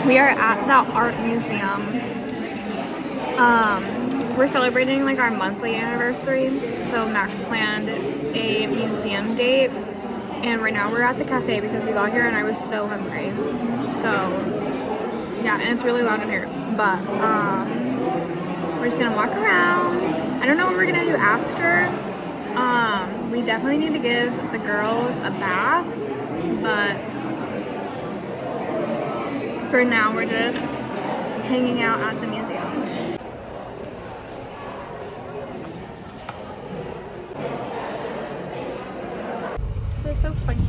We are at the art museum. We're celebrating like our monthly anniversary, so Max planned a museum date, and right now we're at the cafe because we got here and I was so hungry. So yeah, and it's really loud in here, but we're just gonna walk around. I don't know what we're gonna do after. We definitely need to give the girls a bath, but for now we're just hanging out at the museum. This is so funny.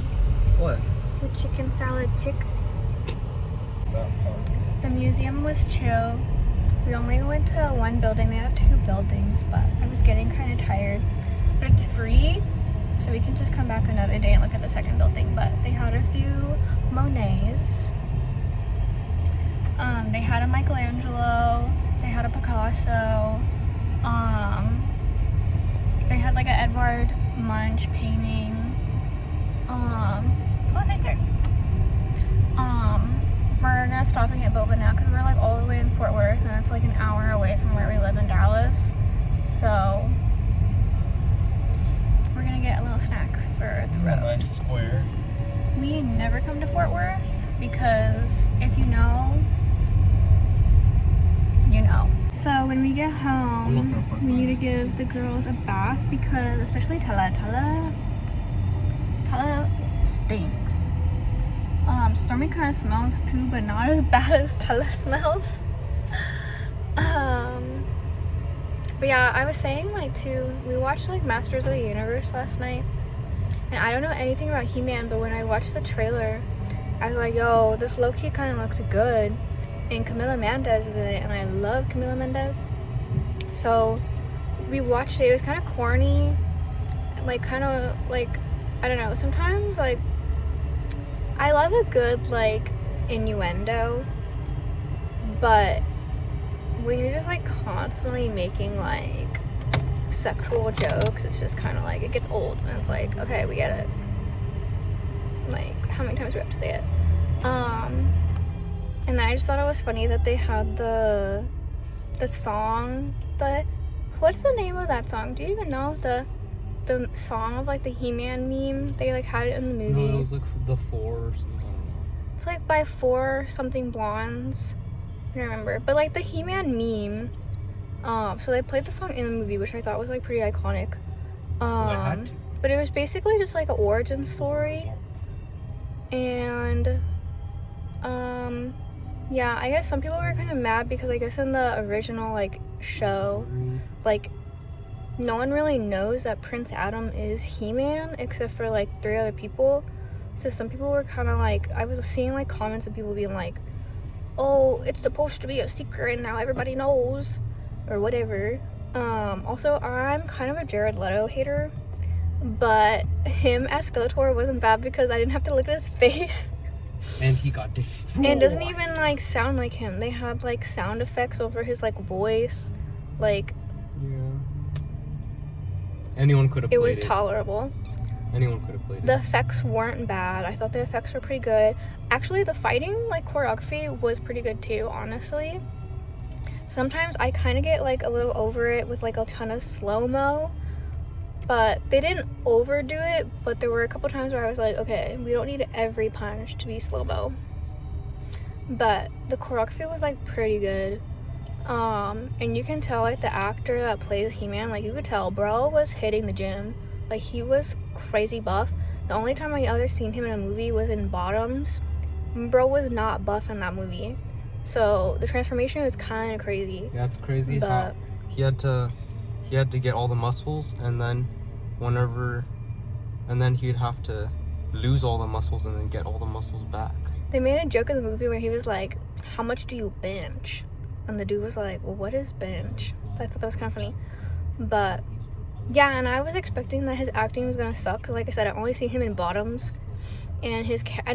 What? The chicken salad chick. The museum was chill. We only went to one building. They have 2 buildings, but I was getting kind of tired. But it's free, so we can just come back another day and look at the second building. But they had a few Monets. They had a Michelangelo. They had a Picasso. They had like an Edvard Munch painting. What was right there? We're gonna stop and get boba now because we're like all the way in Fort Worth and it's like an hour away from where we live in Dallas. So we're gonna get a little snack for the road. Nice square. We never come to Fort Worth because if you know, you know. So when we get home, we need to give the girls a bath because, especially Tala stinks. Stormy kind of smells too, but not as bad as Tala smells. But yeah, I was saying like too, we watched like Masters of the Universe last night, and I don't know anything about He-Man, but when I watched the trailer, I was like, yo, this low-key kind of looks good, and Camila Mendez is in it, and I love Camila Mendez. So we watched it. It was kind of corny, like kind of like, I don't know, sometimes like I love a good like innuendo, but when you're just like constantly making like sexual jokes, it's just kind of like, it gets old, and it's like, okay, we get it. Like, how many times do we have to say it? And then I just thought it was funny that they had the song, what's the name of that song? Do you even know the song of like the He-Man meme? They like had it in the movie. No, it was like the 4 or something. It's like by 4 something blondes. I don't remember. But like the He-Man meme. So they played the song in the movie, which I thought was like pretty iconic. But it was basically just like an origin story. And yeah, I guess some people were kind of mad because I guess in the original like show, like no one really knows that Prince Adam is He-Man except for like 3 other people. So some people were kind of like, I was seeing like comments of people being like, oh, it's supposed to be a secret and now everybody knows, or whatever. Also, I'm kind of a Jared Leto hater, but him as Skeletor wasn't bad because I didn't have to look at his face. And he got destroyed. And it doesn't even like sound like him. They had like sound effects over his like voice, like, yeah. Anyone could have played it. It was tolerable. Anyone could have played it. The effects weren't bad. I thought the effects were pretty good. Actually, the fighting, like, choreography was pretty good too, honestly. Sometimes I kind of get, like, a little over it with, like, a ton of slow-mo. But they didn't overdo it, but there were a couple times where I was like, okay, we don't need every punch to be slow-mo. But the choreography was, like, pretty good. And you can tell, like, the actor that plays He-Man, like, you could tell, bro was hitting the gym. Like, he was crazy buff. The only time I ever seen him in a movie was in Bottoms. Bro was not buff in that movie. So, the transformation was kind of crazy. Yeah, it's crazy but how he had to get all the muscles, and then he'd have to lose all the muscles and then get all the muscles back. They made a joke in the movie where he was like, how much do you bench? And the dude was like, well, what is bench? I thought that was kind of funny. But yeah, and I was expecting that his acting was gonna suck, because like I said, I only seen him in Bottoms, and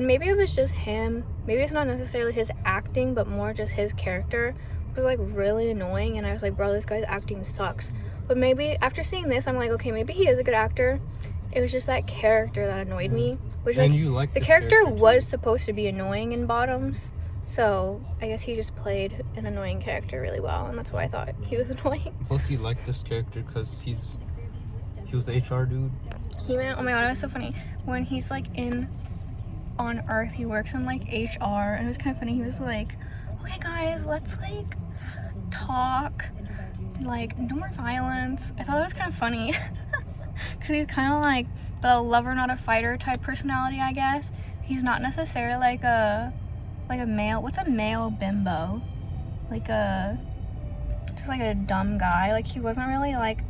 maybe it was just him, maybe it's not necessarily his acting, but more just his character was like really annoying, and I was like, bro, this guy's acting sucks. But maybe after seeing this, I'm like, okay, maybe he is a good actor. It was just that character that annoyed me, which, like, you like the character was supposed to be annoying in Bottoms, So I guess he just played an annoying character really well, and that's why I thought he was annoying. Plus, you like this character because he was the HR dude. He-Man, oh my god, it was so funny. When he's like on Earth, he works in like HR, and it was kind of funny. He was like, okay guys, let's like talk, like no more violence. I thought that was kind of funny. Because he's kind of like the lover not a fighter type personality, I guess. He's not necessarily like a male, what's a male bimbo? Just like a dumb guy. Like he wasn't really like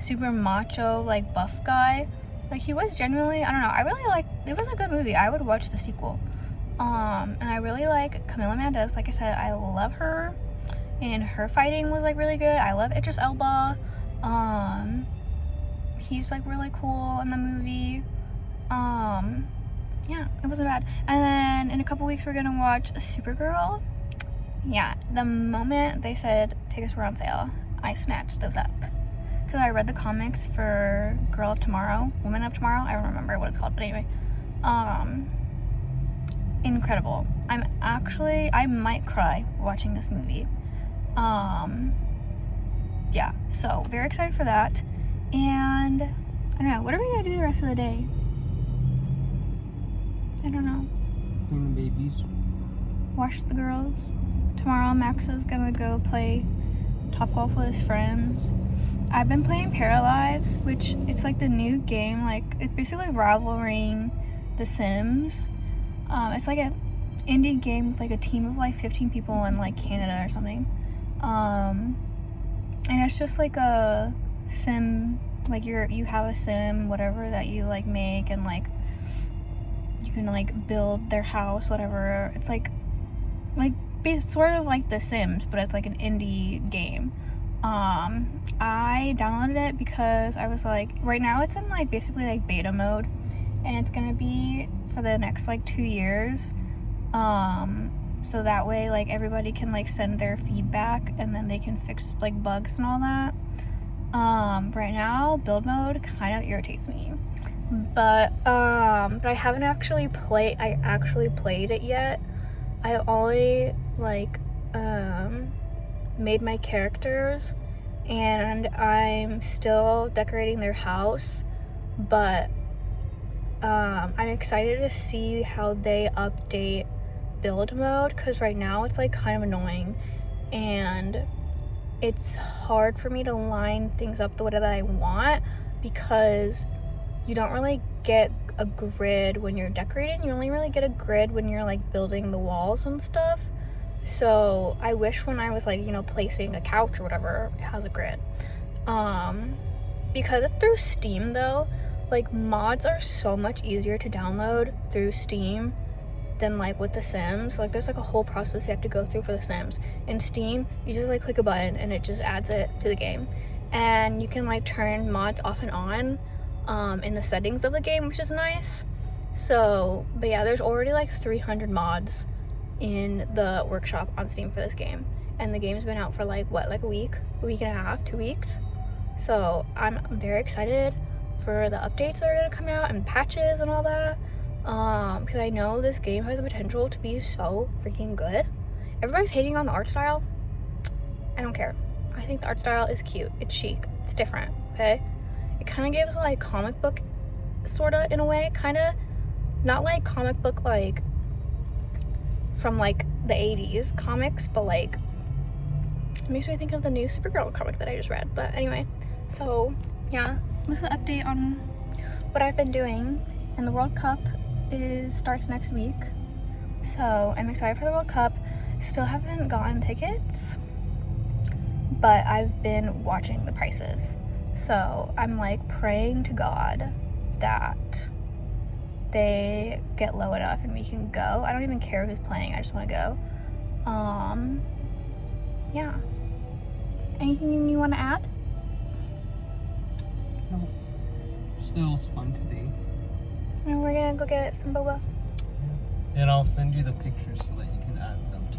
super macho, like buff guy. Like he was genuinely, I don't know, I really like, it was a good movie. I would watch the sequel. And I really like Camila Mendes. Like I said, I love her, and her fighting was like really good. I love Idris Elba. He's like really cool in the movie. Yeah, it wasn't bad. And then in a couple weeks we're gonna watch Supergirl. Yeah, the moment they said tickets were on sale, I snatched those up. Because I read the comics for Girl of Tomorrow, Woman of Tomorrow, I don't remember what it's called, but anyway. Incredible. I might cry watching this movie. Yeah, so very excited for that. And I don't know, what are we gonna do the rest of the day? I don't know. Clean the babies. Wash the girls. Tomorrow Max is gonna go play Topgolf with his friends. I've been playing Paralives, which it's like the new game. Like it's basically rivaling The Sims. It's like an indie game with like a team of like 15 people in like Canada or something. And it's just like a sim, like you have a sim, whatever, that you like make, and like you can like build their house, whatever. It's like sort of like The Sims, but it's like an indie game. I downloaded it because I was like, right now it's in like basically like beta mode, and it's gonna be for the next like 2 years. So that way like everybody can like send their feedback, and then they can fix like bugs and all that. Right now build mode kind of irritates me, but I haven't actually played it yet. I only like made my characters, and I'm still decorating their house, but I'm excited to see how they update build mode, because right now it's like kind of annoying, and it's hard for me to line things up the way that I want, because you don't really get a grid when you're decorating. You only really get a grid when you're like building the walls and stuff. So I wish when I was like, you know, placing a couch or whatever, it has a grid. Because it's through Steam though, like mods are so much easier to download through Steam than like with The Sims. Like there's like a whole process you have to go through for The Sims. In Steam, you just like click a button and it just adds it to the game. And you can like turn mods off and on in the settings of the game, which is nice. So, but yeah, there's already like 300 mods in the workshop on Steam for this game. And the game's been out for like, what, like a week and a half, 2 weeks? So I'm very excited for the updates that are gonna come out and patches and all that. Because I know this game has the potential to be so freaking good. Everybody's hating on the art style. I don't care. I think the art style is cute. It's chic. It's different, okay? It kind of gives like comic book sorta in a way, kind of. Not like comic book like from like the 80s comics, but like it makes me think of the new Supergirl comic that I just read. But anyway, so yeah, this is an update on what I've been doing. And the World Cup starts next week, so I'm excited for the World Cup. Still haven't gotten tickets, but I've been watching the prices, so I'm like praying to God that they get low enough and we can go. I don't even care who's playing, I just want to go. Yeah, anything you want to add? No, still was fun today. And we're gonna go get some boba. And I'll send you the pictures so that you can add them to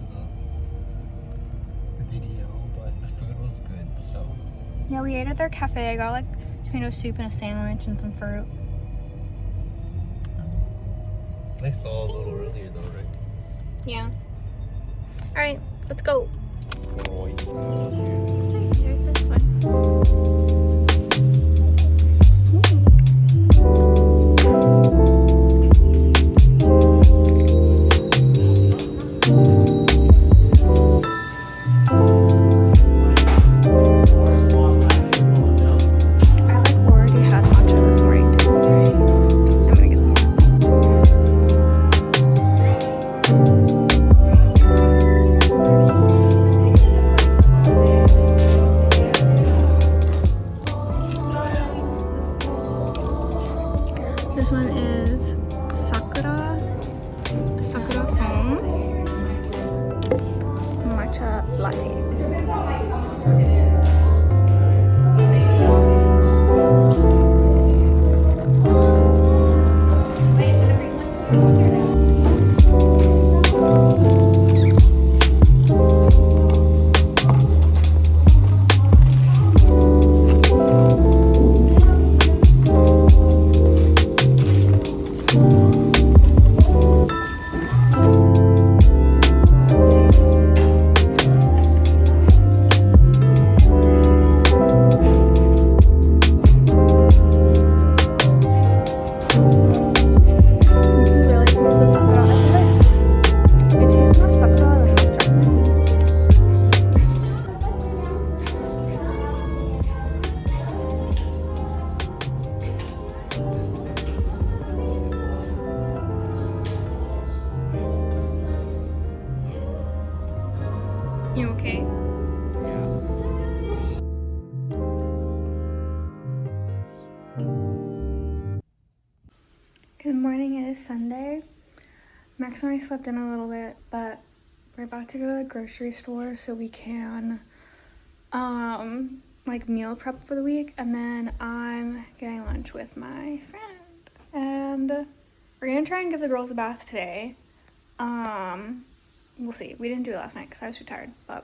the video, but the food was good, so. Yeah, we ate at their cafe. I got like tomato soup and a sandwich and some fruit. They saw a little earlier though, right? Yeah. All right, let's go. Boy. Here's this one. I like already had matcha this morning too. I'm gonna get some more. This one is sakura foam matcha latte. You okay? Good morning, it is Sunday. Max and I slept in a little bit, but we're about to go to the grocery store so we can like meal prep for the week, and then I'm getting lunch with my friend. And we're gonna try and give the girls a bath today. We'll see. We didn't do it last night because I was too tired, but